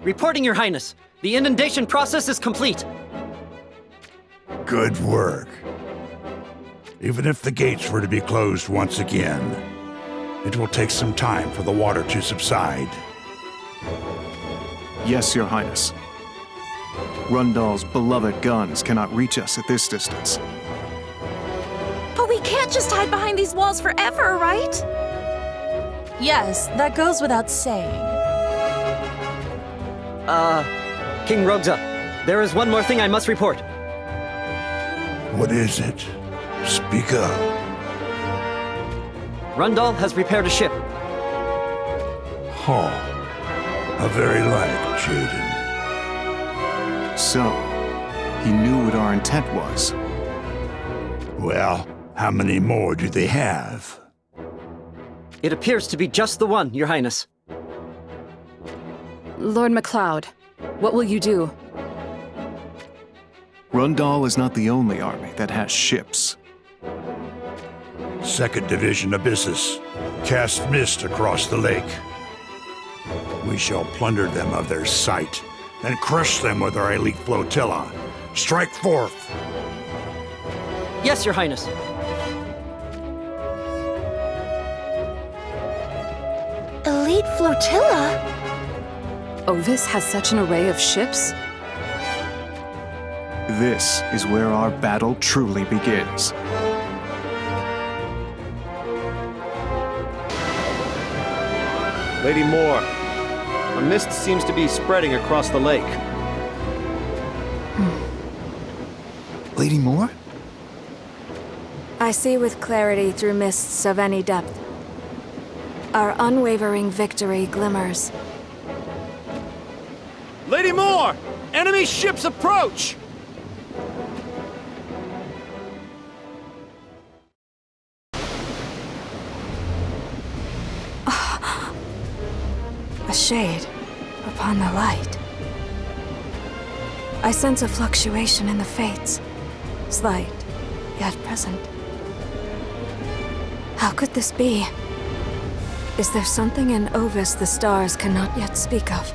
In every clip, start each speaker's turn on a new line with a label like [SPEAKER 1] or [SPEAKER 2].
[SPEAKER 1] Reporting, Your Highness. The inundation process is complete.
[SPEAKER 2] Good work. Even if the gates were to be closed once again, it will take some time for the water to subside.
[SPEAKER 3] Yes, Your Highness. Rundal's beloved guns cannot reach us at this distance.
[SPEAKER 4] But we can't just hide behind these walls forever, right?
[SPEAKER 5] Yes, that goes without saying.
[SPEAKER 1] King Rogza, there is one more thing I must report.
[SPEAKER 2] What is it? Speak up.
[SPEAKER 1] Rundal has repaired a ship.
[SPEAKER 2] Huh. A very like Jaden.
[SPEAKER 3] So, he knew what our intent was.
[SPEAKER 2] Well, how many more do they have?
[SPEAKER 1] It appears to be just the one, Your Highness.
[SPEAKER 6] Lord MacLeod, what will you do?
[SPEAKER 3] Rundal is not the only army that has ships.
[SPEAKER 2] 2nd Division Abyssus. Cast mist across the lake. We shall plunder them of their sight, and crush them with our elite flotilla. Strike forth!
[SPEAKER 1] Yes, Your Highness.
[SPEAKER 4] Elite flotilla?
[SPEAKER 6] Ovis has such an array of ships?
[SPEAKER 3] This is where our battle truly begins.
[SPEAKER 7] Lady Moore, a mist seems to be spreading across the lake.
[SPEAKER 3] Lady Moore?
[SPEAKER 4] I see with clarity through mists of any depth. Our unwavering victory glimmers.
[SPEAKER 7] Lady Moore! Enemy ships approach!
[SPEAKER 4] A shade upon the light. I sense a fluctuation in the fates. Slight, yet present. How could this be? Is there something in Ovis the stars cannot yet speak of?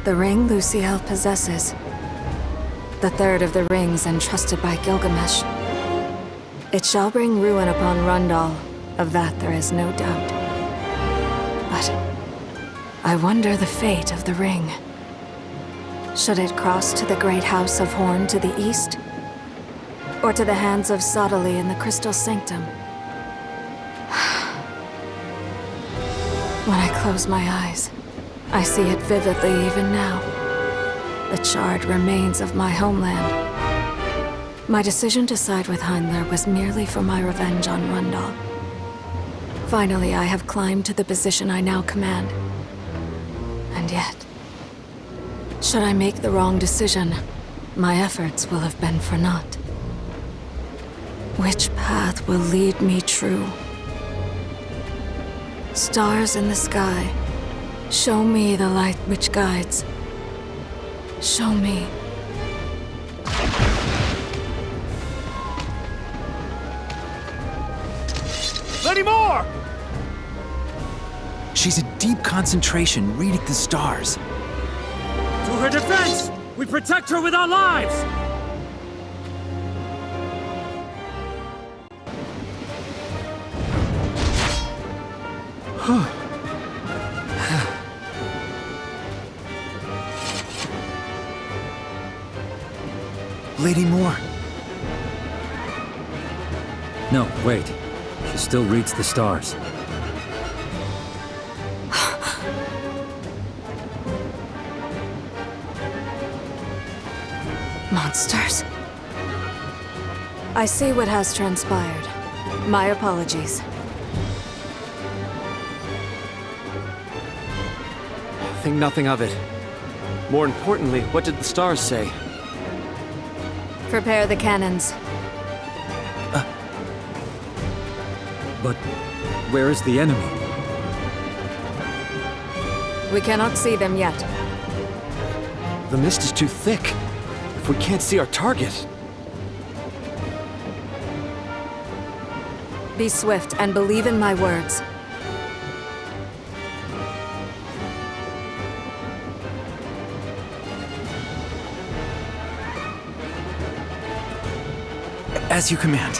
[SPEAKER 4] The ring Luciel possesses. The third of the rings entrusted by Gilgamesh. It shall bring ruin upon Rundal, of that there is no doubt. But I wonder the fate of the ring. Should it cross to the great house of Horn to the east? Or to the hands of Sottile in the Crystal Sanctum? When I close my eyes, I see it vividly even now. The charred remains of my homeland. My decision to side with Heinler was merely for my revenge on Rundal. Finally, I have climbed to the position I now command. And yet, should I make the wrong decision, my efforts will have been for naught. Which path will lead me true? Stars in the sky, show me the light which guides. Show me.
[SPEAKER 7] Lady Moore!
[SPEAKER 8] She's in deep concentration, reading the stars.
[SPEAKER 9] To her defense! We protect her with our lives!
[SPEAKER 8] Lady Moore.
[SPEAKER 9] No, wait. She still reads the stars.
[SPEAKER 4] Monsters. I see what has transpired. My apologies.
[SPEAKER 7] Think nothing of it. More importantly, what did the stars say?
[SPEAKER 4] Prepare the cannons.
[SPEAKER 9] But where is the enemy?
[SPEAKER 4] We cannot see them yet.
[SPEAKER 7] The mist is too thick. If we can't see our target...
[SPEAKER 4] Be swift and believe in my words.
[SPEAKER 8] As you command.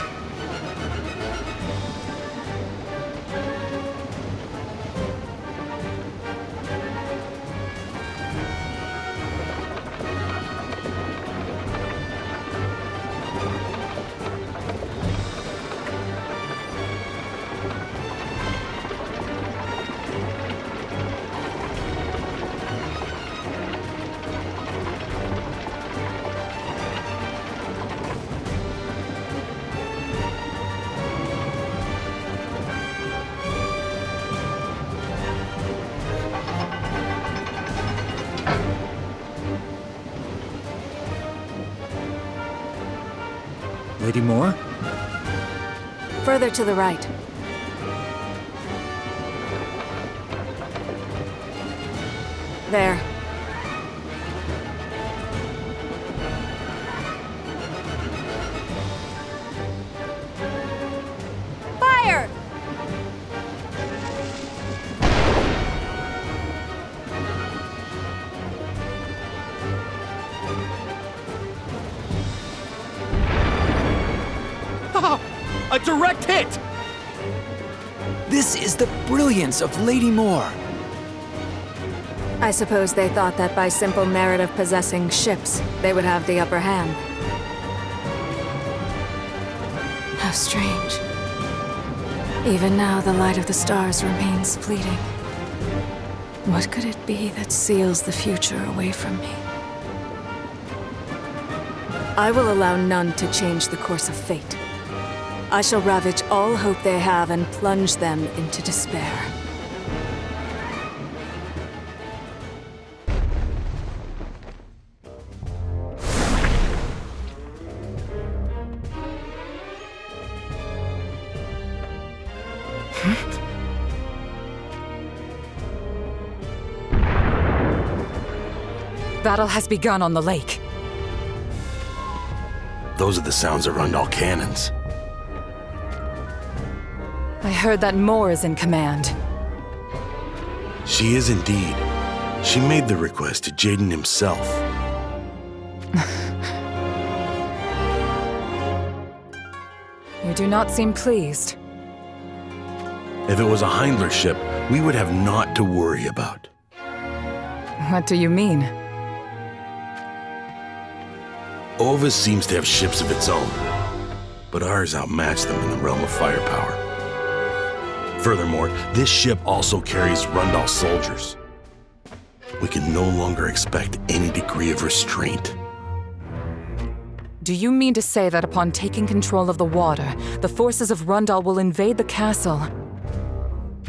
[SPEAKER 8] Lady Moore?
[SPEAKER 4] Further to the right. There. Fire!
[SPEAKER 7] A direct hit!
[SPEAKER 8] This is the brilliance of Lady Moore.
[SPEAKER 4] I suppose they thought that by simple merit of possessing ships, they would have the upper hand. How strange. Even now, the light of the stars remains fleeting. What could it be that seals the future away from me? I will allow none to change the course of fate. I shall ravage all hope they have and plunge them into despair.
[SPEAKER 6] Battle has begun on the lake.
[SPEAKER 10] Those are the sounds of Rundal cannons.
[SPEAKER 6] I heard that Moore is in command.
[SPEAKER 10] She is indeed. She made the request to Jaden himself.
[SPEAKER 6] You do not seem pleased.
[SPEAKER 10] If it was a Heindler ship, we would have naught to worry about.
[SPEAKER 6] What do you mean?
[SPEAKER 10] Ovis seems to have ships of its own, but ours outmatch them in the realm of firepower. Furthermore, this ship also carries Rundal soldiers. We can no longer expect any degree of restraint.
[SPEAKER 6] Do you mean to say that upon taking control of the water, the forces of Rundal will invade the castle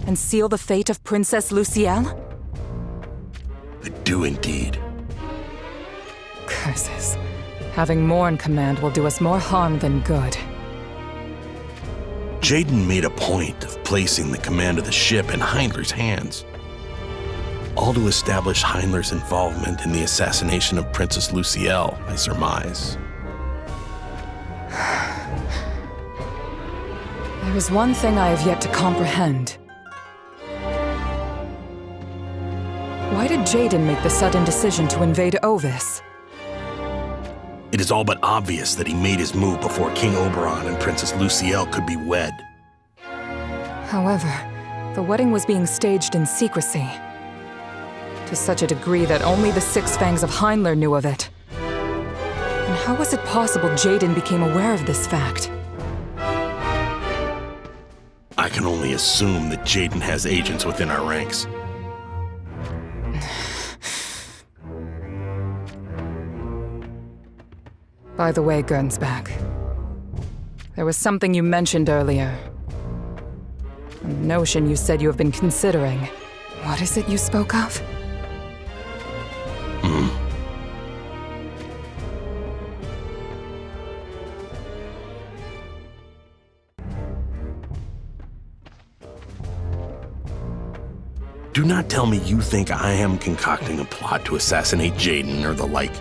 [SPEAKER 6] and seal the fate of Princess Lucielle?
[SPEAKER 10] I do indeed.
[SPEAKER 6] Curses. Having Moore in command will do us more harm than good.
[SPEAKER 10] Jaden made a point of placing the command of the ship in Heindler's hands. All to establish Heindler's involvement in the assassination of Princess Lucielle, I surmise.
[SPEAKER 6] There is one thing I have yet to comprehend. Why did Jaden make the sudden decision to invade Ovis?
[SPEAKER 10] It is all but obvious that he made his move before King Oberon and Princess Lucielle could be wed.
[SPEAKER 6] However, the wedding was being staged in secrecy. To such a degree that only the Six Fangs of Heindler knew of it. And how was it possible Jaden became aware of this fact?
[SPEAKER 10] I can only assume that Jaden has agents within our ranks.
[SPEAKER 6] By the way, Gernsback, there was something you mentioned earlier. A notion you said you have been considering. What is it you spoke of?
[SPEAKER 10] Do not tell me you think I am concocting a plot to assassinate Jaden or the like.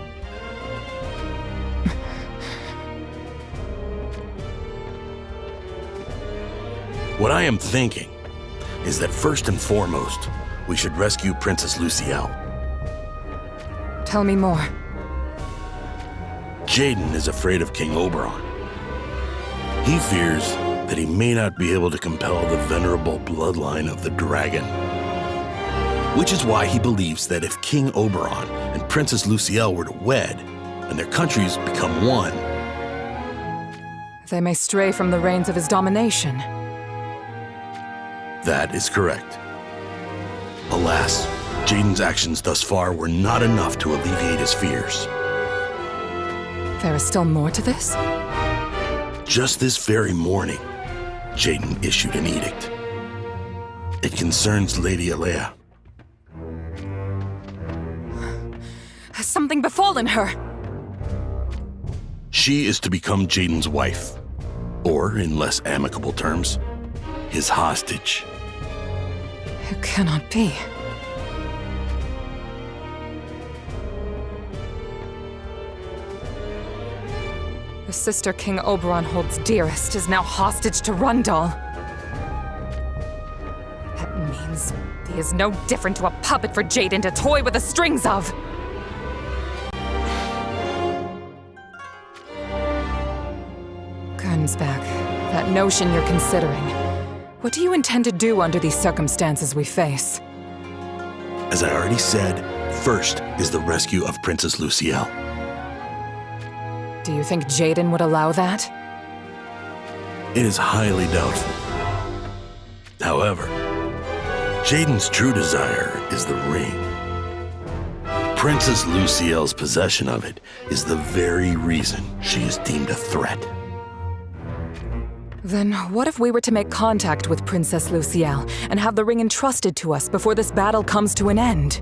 [SPEAKER 10] What I am thinking is that first and foremost, we should rescue Princess Lucielle.
[SPEAKER 6] Tell me more.
[SPEAKER 10] Jaden is afraid of King Oberon. He fears that he may not be able to compel the venerable bloodline of the dragon. Which is why he believes that if King Oberon and Princess Luciel were to wed, and their countries become one,
[SPEAKER 6] they may stray from the reins of his domination.
[SPEAKER 10] That is correct. Alas, Jaden's actions thus far were not enough to alleviate his fears.
[SPEAKER 6] There is still more to this?
[SPEAKER 10] Just this very morning, Jaden issued an edict. It concerns Lady Alea.
[SPEAKER 6] Has something befallen her?
[SPEAKER 10] She is to become Jaden's wife, or in less amicable terms, his hostage.
[SPEAKER 6] It cannot be. The sister King Oberon holds dearest is now hostage to Rundal. That means he is no different to a puppet for Jaden to toy with the strings of. Gunsback, that notion you're considering. What do you intend to do under these circumstances we face?
[SPEAKER 10] As I already said, first is the rescue of Princess Luciel.
[SPEAKER 6] Do you think Jaden would allow that?
[SPEAKER 10] It is highly doubtful. However, Jaden's true desire is the ring. Princess Luciel's possession of it is the very reason she is deemed a threat.
[SPEAKER 6] Then what if we were to make contact with Princess Luciel and have the ring entrusted to us before this battle comes to an end?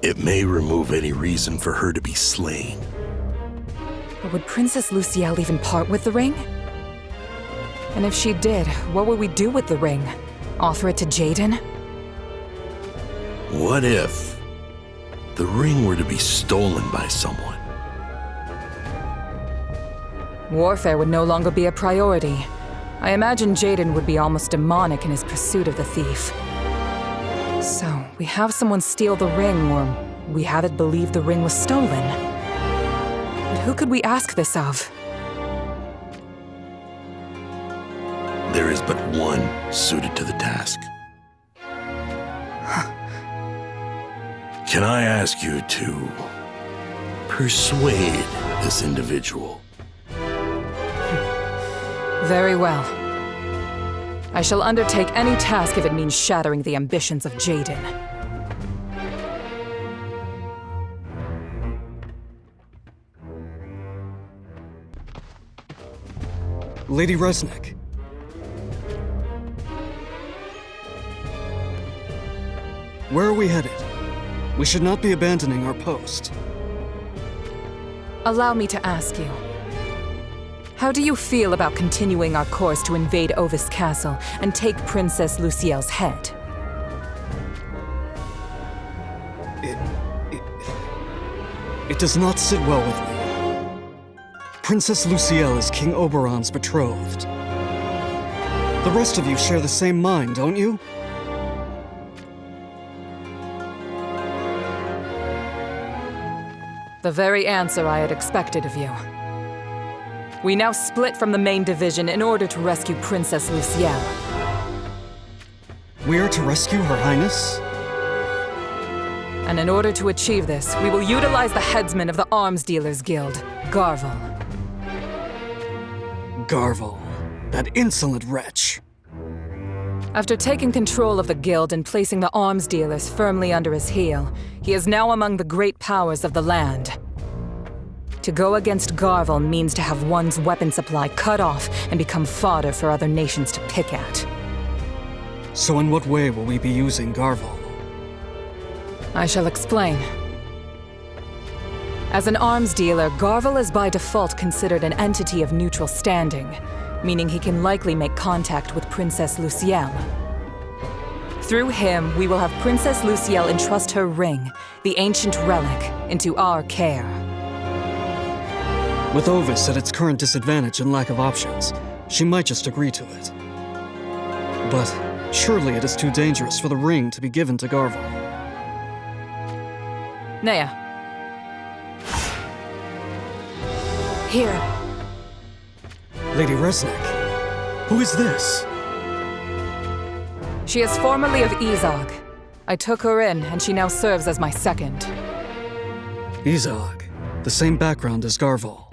[SPEAKER 10] It may remove any reason for her to be slain.
[SPEAKER 6] But would Princess Luciel even part with the ring? And if she did, what would we do with the ring? Offer it to Jaden?
[SPEAKER 10] What if the ring were to be stolen by someone?
[SPEAKER 6] Warfare would no longer be a priority. I imagine Jaden would be almost demonic in his pursuit of the thief. So, we have someone steal the ring, or we have it believed the ring was stolen. But who could we ask this of?
[SPEAKER 10] There is but one suited to the task. Can I ask you to persuade this individual?
[SPEAKER 6] Very well. I shall undertake any task if it means shattering the ambitions of Jaden.
[SPEAKER 9] Lady Resnick. Where are we headed? We should not be abandoning our post.
[SPEAKER 6] Allow me to ask you. How do you feel about continuing our course to invade Ovis Castle and take Princess Luciel's head?
[SPEAKER 9] It does not sit well with me. Princess Luciel is King Oberon's betrothed. The rest of you share the same mind, don't you?
[SPEAKER 6] The very answer I had expected of you. We now split from the main division in order to rescue Princess Luciel.
[SPEAKER 9] We are to rescue Her Highness?
[SPEAKER 6] And in order to achieve this, we will utilize the headsman of the Arms Dealers Guild, Garvel.
[SPEAKER 9] Garvel, that insolent wretch.
[SPEAKER 6] After taking control of the guild and placing the arms dealers firmly under his heel, he is now among the great powers of the land. To go against Garvel means to have one's weapon supply cut off and become fodder for other nations to pick at.
[SPEAKER 9] So in what way will we be using Garvel?
[SPEAKER 6] I shall explain. As an arms dealer, Garvel is by default considered an entity of neutral standing, meaning he can likely make contact with Princess Luciel. Through him, we will have Princess Luciel entrust her ring, the ancient relic, into our care.
[SPEAKER 9] With Ovis at its current disadvantage and lack of options, she might just agree to it. But surely it is too dangerous for the ring to be given to Garvel.
[SPEAKER 6] Nea.
[SPEAKER 4] Here.
[SPEAKER 9] Lady Resnick, who is this?
[SPEAKER 6] She is formerly of Izog. I took her in, and she now serves as my second.
[SPEAKER 9] Izog, the same background as Garval.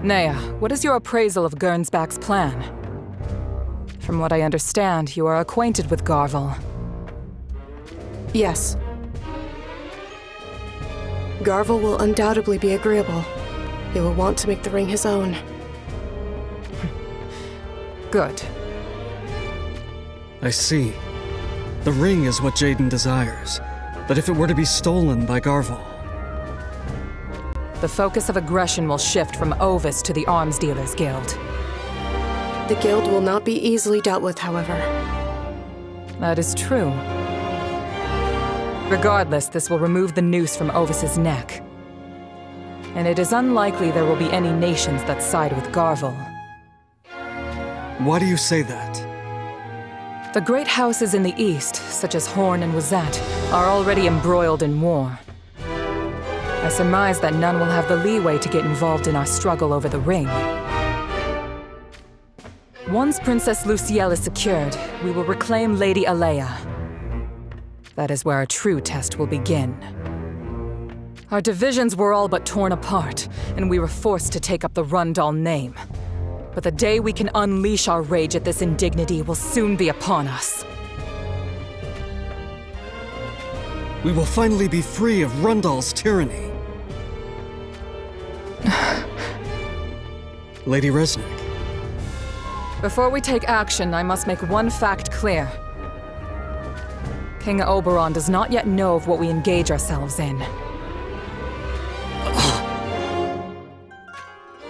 [SPEAKER 6] Nea, what is your appraisal of Gernsback's plan? From what I understand, you are acquainted with Garval.
[SPEAKER 11] Yes. Garval will undoubtedly be agreeable. He will want to make the ring his own.
[SPEAKER 6] Good.
[SPEAKER 9] I see. The ring is what Jaden desires, but if it were to be stolen by Garval...
[SPEAKER 6] The focus of aggression will shift from Ovis to the Arms Dealers Guild.
[SPEAKER 11] The guild will not be easily dealt with, however.
[SPEAKER 6] That is true. Regardless, this will remove the noose from Ovis's neck. And it is unlikely there will be any nations that side with Garval.
[SPEAKER 9] Why do you say that?
[SPEAKER 6] The great houses in the east, such as Horn and Wazette, are already embroiled in war. I surmise that none will have the leeway to get involved in our struggle over the ring. Once Princess Lucielle is secured, we will reclaim Lady Alea. That is where our true test will begin. Our divisions were all but torn apart, and we were forced to take up the Rundal name. But the day we can unleash our rage at this indignity will soon be upon us.
[SPEAKER 9] We will finally be free of Rundal's tyranny. Lady Resnick.
[SPEAKER 6] Before we take action, I must make one fact clear. King Oberon does not yet know of what we engage ourselves in.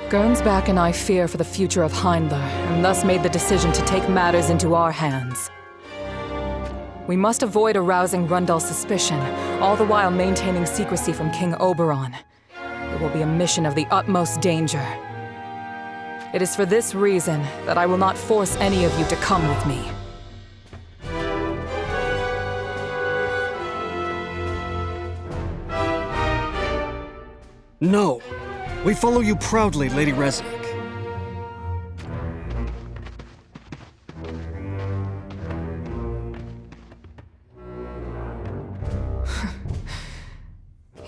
[SPEAKER 6] Gernsback and I fear for the future of Highlandr, and thus made the decision to take matters into our hands. We must avoid arousing Rundal's suspicion, all the while maintaining secrecy from King Oberon. It will be a mission of the utmost danger. It is for this reason that I will not force any of you to come with me.
[SPEAKER 9] No. We follow you proudly, Lady Resnick.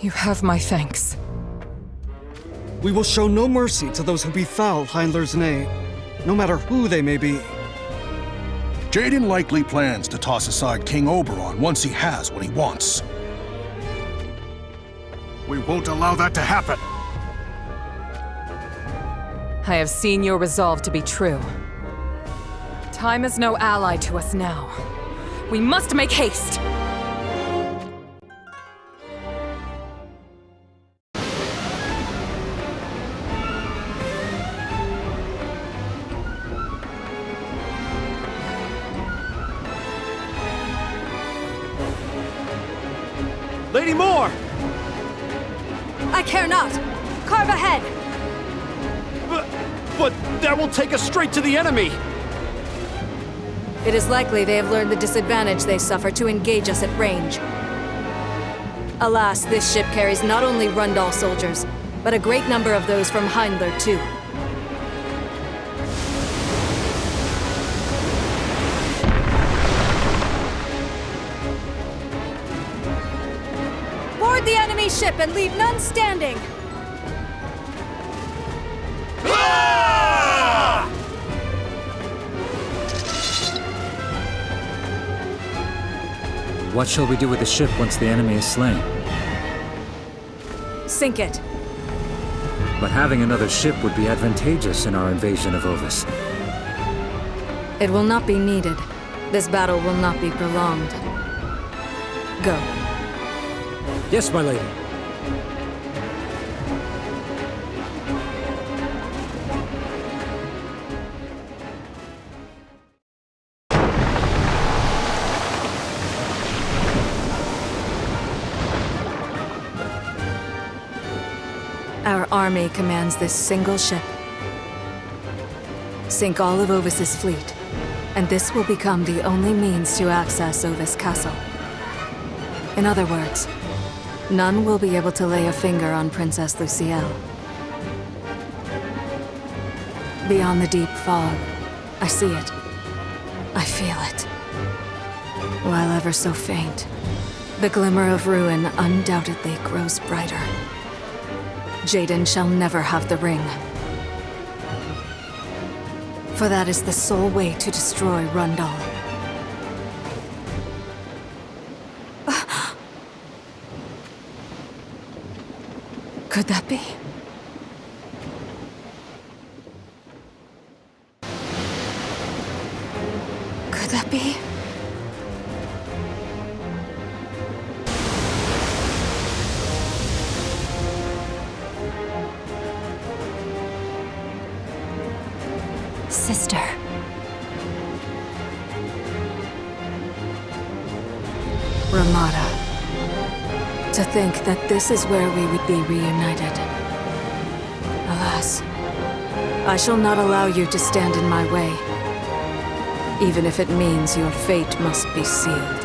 [SPEAKER 6] You have my thanks.
[SPEAKER 9] We will show no mercy to those who befoul Highlandr's name, no matter who they may be.
[SPEAKER 2] Jaden likely plans to toss aside King Oberon once he has what he wants. We won't allow that to happen.
[SPEAKER 6] I have seen your resolve to be true. Time is no ally to us now. We must make haste!
[SPEAKER 7] Lady Moore!
[SPEAKER 4] I care not! Carve ahead!
[SPEAKER 7] But that will take us straight to the enemy!
[SPEAKER 4] It is likely they have learned the disadvantage they suffer to engage us at range. Alas, this ship carries not only Rundal soldiers, but a great number of those from Highlandr too. Board the enemy ship and leave none standing!
[SPEAKER 1] What shall we do with the ship once the enemy is slain?
[SPEAKER 4] Sink it.
[SPEAKER 1] But having another ship would be advantageous in our invasion of Ovis.
[SPEAKER 4] It will not be needed. This battle will not be prolonged. Go.
[SPEAKER 1] Yes, my lady.
[SPEAKER 4] Our army commands this single ship. Sink all of Ovis's fleet, and this will become the only means to access Ovis Castle. In other words, none will be able to lay a finger on Princess Lucielle. Beyond the deep fog, I see it. I feel it. While ever so faint, the glimmer of ruin undoubtedly grows brighter. Jaden shall never have the ring. For that is the sole way to destroy Rundal. Could that be? Could that be?
[SPEAKER 5] Sister.
[SPEAKER 4] Ramada. To think that this is where we would be reunited. Alas, I shall not allow you to stand in my way, even if it means your fate must be sealed.